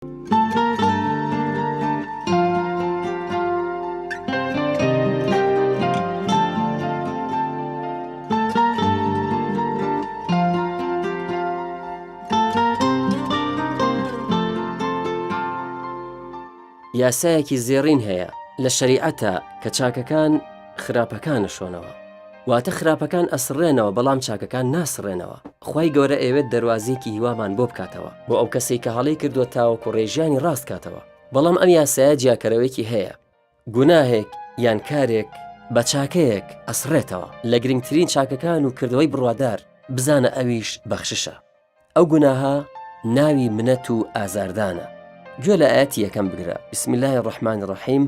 یاسایەکی زێڕین هەیە لە شەریعەتە کە چاکەکان خراپەکان نشۆنەوە، واتە خراپەکان ئەسڕێنەوە بەڵام چاکەکان ناسڕێنەوە. خوای گەورە ئەوێت دەواازەیەکی هیوامان بۆ بکاتەوە بۆ ئەو کەسێک کە هەڵی کردووە تاوەکو ڕێژیانی ڕاست کاتەوە. بەڵام ئەم یاسایە جیاکەرەوەیەکی هەیە، گوناهێک یان کارێک بە چاکەیەک ئەسڕێتەوە لە گرنگترین چاکەکان و کردەوەی بڕوادار بزانە ئەویش بەخششە. ئەو گوناها ناوی منەت و ئازاردانە. گوێ لە ئاەتی یەکەم بگرە. بسم الله الرحمن الرحیم.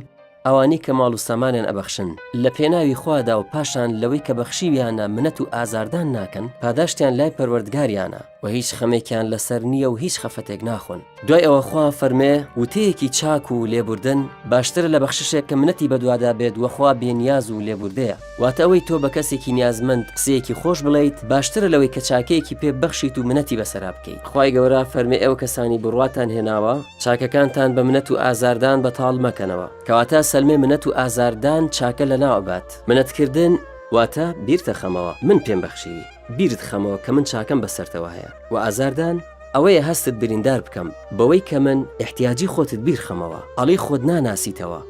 ئەوانی کە ماڵ و سامانیان ئەبەخشن لە پێناوی خوادا و پاشان لەوەی کە بەخشیویانە منەت و ئازاردان ناکەن، پاداشتیان لای پەروەردگاریانە و هیچ خەمێکیان لەسەر نییە و هیچ خەفەتێک ناخۆن. دوای ئەوە خوا فەرمێ وتەیەکی چاک و لێبوردن باشترە لە بەخششێک کە منەتی بەدوادا بێت وەخوا بێنیاز و لێبوردەیە. واتە ئەوەی تۆ بە کەسێکی نیازمەند قسەیەکی خۆش بڵیت باشترە لەوەی کە چاکەیەکی پێ بەخشیت و منەتی بەسەرا بکەیت. خوای گەورە فەرمێ ئەو کەسانی بڕواتان هێناوە چاکەکانتان بە منەت و ئازاردان بەتاڵ مەکەنەوە، کەواتە سەلمێ منەت و ئازاردان چاکە لە ناوبات. منەتکردن واتە بیرتە خەمەوە من پێم بەخشیوی، بیرت خەمەوە کە من چاکەم بەسەرتەوە هەیە. و ئازاردان ئەوەیە هەستت بریندار بکەم بەوەی کە من احتیاجی خۆتت بیر خەمەوە، ئەڵی خۆت ناناسیتەوە.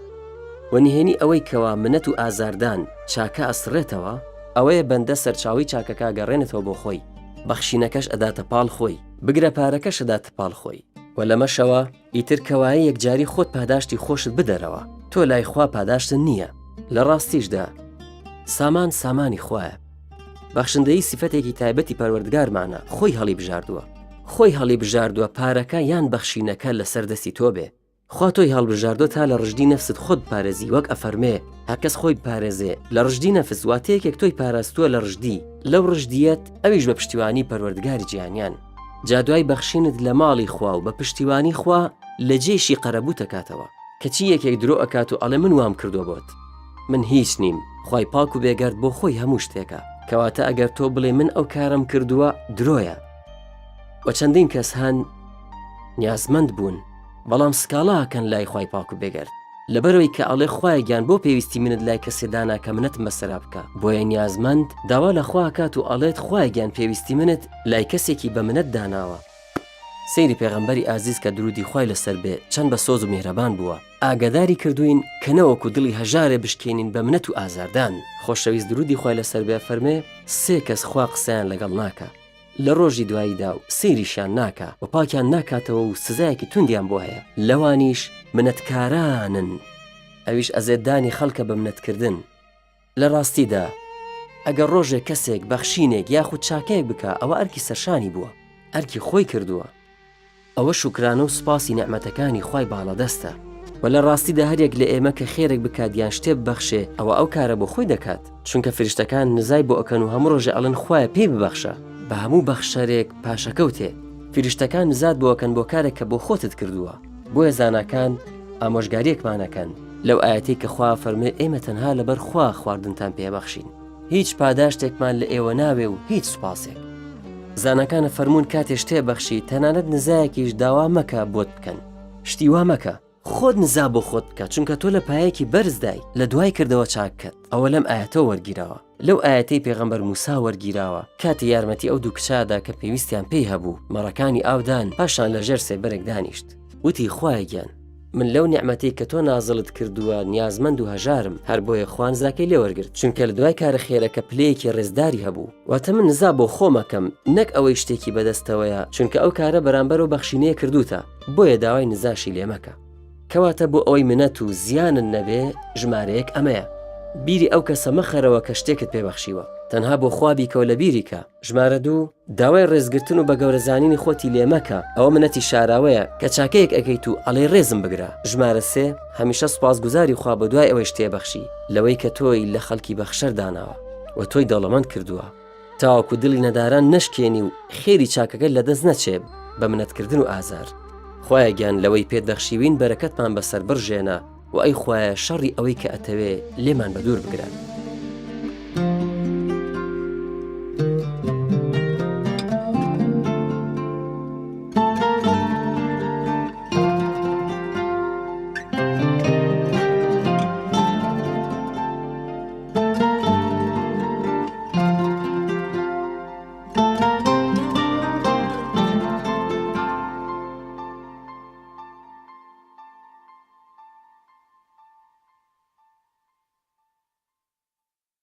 و نهێنی ئەوەی کەوا منەت و ئازاردان چاکە ئەسڕێتەوە، ئەوەیە بەندە سەرچاوی چاکەکە گەڕێنێتەوە بۆ خۆی، بەخشینەکەش ئەداتە پاڵ خۆی، بگرە پارەکەش ئەداتە پاڵ خۆی. و لەمەشەوە ئیتر کەوایە یەکجاری خۆت پاداشتی خۆشت بدەرەوە، تۆ لای خوا پاداشتن نییە. لە ڕاستیشدا سامان سامانی خوایە. بەخشندەی سیفەتێکی تایبەتی پەروەردگارمانە، خۆی هەڵی بژاردووە، خۆی هەڵی بژاردووە پارەکە یان بەخشینەکە لەسەر دەستی تۆ بێ. خوا تۆی هەڵبژاردۆ تا لە ڕژدی نەفست خۆت پارێزی، وەک ئەفەرمێ هەرکەس خۆی پارێزێ لە ڕژدی نەفس واتەیەکێک تۆی پاراستووە لە ڕژدی، لەو ڕژدیەت ئەویش بە پشتیوانی پەروەردگاری جیهانیان. جادوای بەخشینت لە ماڵی خوا و بە پشتیوانی خوا لە جێشی قەرەبوو دەکاتەوە، کەچی یەکێک درۆ ئەکات و ئەڵێ من وام کردو بۆت، من هیچ نیم. خوای پاک و بێگەرد بۆ خۆی هەموو شتێکە، کەواتە ئەگەر تۆ بڵێ من ئەو کارم کردووە درۆیە. و چەندین کەس هەن نیازمەند بوون بەڵام سکاڵاکەن لای خوای پاک و بێگەرد، لەبەرەوەی کە ئەڵێ خوای گیان بۆ پێویستی منت لای کەسێدانا کە منەت مەسەرا بکە، بۆیە نیازمەند داوا لە خوا کات و ئەڵێت خوای گیان پێویستی منت لای کەسێکی بە منەت داناوە. سەیری پێغەمبەری ئازیز کە درودی خوای لەسەر بێ چەند بە سۆز و میهرەبان بووە، ئاگاداری کردوین کە نەوەکو دڵی هەژارێ بشکێنین بە منەت و ئازاردان. خۆشەویست درودی خوای لەسەر بێ فەرمێ سێ کەس خوا قسەیان لەگەڵ ناکە لە ڕۆژی دواییدا و سەیریشیان ناکە و پاکیان ناکاتەوە و سزایەکی توندیان بۆ هەیە، لەوانیش منەتکارانن، ئەویش ئەزێدانی خەڵکە بە منەتکردن. لە ڕاستیدا ئەگەر ڕۆژێک کەسێک بەخشینێک یاخود چاکەیەک بکە ئەوە ئەرکی سەرشانی بووە، ئەرکی خۆی کردووە، ئەوە شوکرانە و سوپاسی نعمەتەکانی خوای باڵەدەستە. و لە ڕاستیدا هەرێک لە ئێمە کە خێرێک بکات یان شتێ ببەخشێ ئەوە ئەو کارە بۆ خۆی دەکات، چونکە فریشتەکان نزای بۆ ئەکەن و هەموو ڕۆژە ئەڵێن خوایە پێی ببەخشە، بە هەموو بەخشەرێک پاشەکەوتێ. فریشتەکان نزاد بۆ ئەکەن بۆ کارێک کە بۆ خۆتت کردووە، بۆیە زاناکان ئامۆژگاریەکمانەکەن لەو ئاەتی کە خوا فەرمێ ئێمە تەنها لەبەر خوا خواردنتان پێبەخشین، هیچ پاداشتێکمان لە ئێوە ناوێ و هیچ سوپاسێک. زانەکانە فەرموون کاتێ شتێ بەخشی تەنانەت نزایەکیش داوا مەکە بۆت بکەن، شتی وا مەکە، خۆت نزا بۆ خۆت بکە، چونکە تۆ لە پایەکی بەرزدای لە دوای کردەوە چاکەت. ئەوە لەم ئاەتەوە وەرگیراوە، لەو ئاەتەی پێغەمبەر موسا وەرگیراوە کاتی یارمەتی ئەو دوو کچادا کە پێویستیان پێی هەبوو مەڕەکانی ئاودان، پاشان لەژێر سێبەرێک دانیشت، وتی خوای گیان من لەو نیعمەتەی کە تۆ نازڵت کردووە نیازمەند و هەژارم، هەر بۆیە خوانزاکەی لێ وەرگرت، چونکە لە دوای کارە خێرەکە پلەیەکی ڕێزداری هەبوو، واتە من نزا بۆ خۆمەکەم نەک ئەوەی شتێکی بەدەستەوەیە، چونکە ئەو کارە بەرامبەر و بەخشینەیە کردوتە، بۆیە داوای نزاشی لێ مەکە. کەواتە بۆ ئەوەی منەت و زیانن نەبێ ژمارەیەک ئەمەیە، بیری ئەو کەسە مەخەرەوە کە شتێکت پێبەخشیوە، تەنها بۆ خوا بیکەوە لە بیریکە. ژمارە دوو داوای ڕێزگرتن و بە گەورەزانینی خۆتی لێ مەکە، ئەوە منەتی شاراوەیە کە چاکەیەک ئەەکەیت و ئەڵێ ڕێزم بگرە. ژمارە سێ هەمیشە سوپاسگوزاری خوا بە دوای ئەوەی شتێ بەخشی لەوەی کە تۆی لە خەڵکی بەخشەر داناوە و تۆی دەوڵەمەند کردووە، تاوەکو دڵی نەداران نەشکێنی و خێری چاکەکە لەدەست نەچێ بە منەتکردن و ئازار. خوایە گیان لەوەی پێت دەخشیوین بەرەکەتمان بەسەر بڕژێنە و ئەی خوایە شەڕی ئەوەی کە ئەتەوێ لێمان بە دوور بگرە.